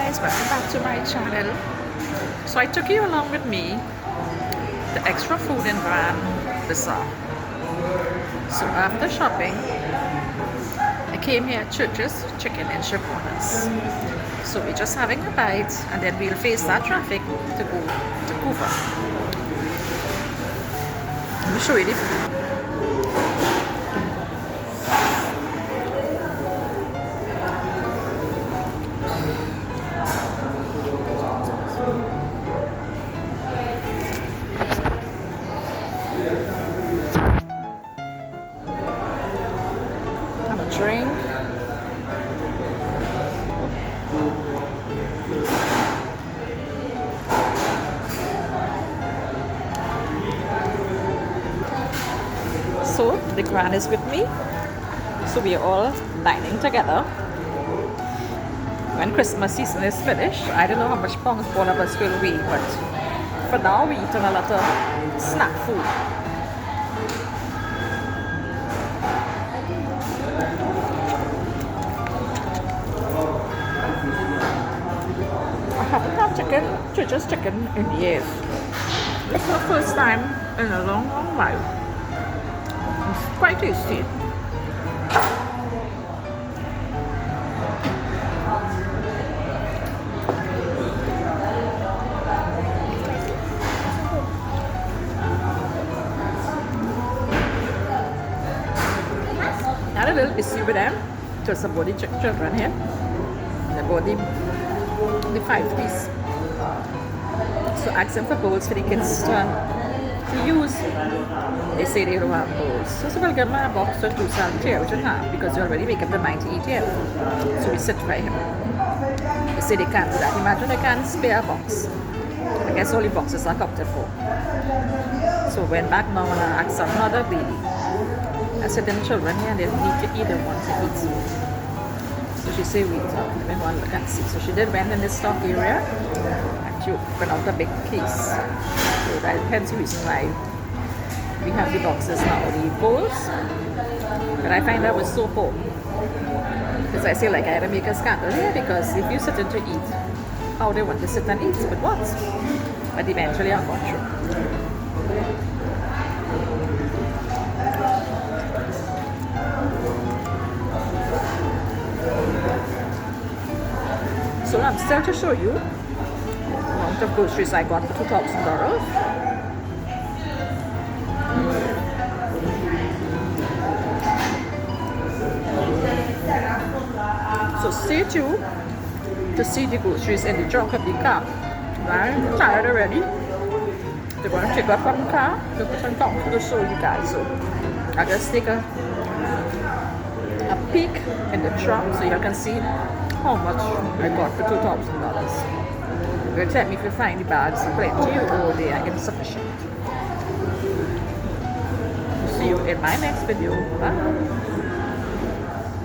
guys, welcome back to my channel. So I took you along with me the extra food in Grand Bazaar. So after shopping, I came here at Church's Chicken in Chabonas. So we're just having a bite and then we'll face that traffic to go to Cuba. Let me show you the food. Have a drink. So the Gran is with me. So we are all dining together. When Christmas season is finished, I don't know how much pounds all of us will weigh, but for now we eat a lot of snack food. I haven't had Church's chicken in years. This is the first time in a long while. It's quite tasty. Had a little issue with them. Just about the children here. About the 5-piece. So I asked them for bowls for the kids to use. They say they don't have bowls. So we'll give them a box or two salad here, which we have, because we already make up the mind to eat here. So we sit by him. They say they can't do that. Imagine they can't spare a box. I guess all the boxes are counted for. So we went back now and I asked another lady. I said them children here, they need to eat, they want to eat. So she said wait, let me go and look and see. So she did went in the stock area and she opened out a big case. So that hence the reason why we have the boxes now, the bowls. But I find that was so poor. Because I say like I had to make a scandal here, because if you sit in to eat, how they want to sit and eat, but what? But eventually I got through. So I'm still to show you the amount of groceries I got for $2,000. So stay tuned to see the groceries in the trunk of the car. I'm tired already. They're going to take up from the car to put on top to show you guys. So I'll just take a peek in the trunk so you can see how much I got for $2,000. You'll tell me if you find the bags plenty or they are insufficient. See you in my next video. Bye.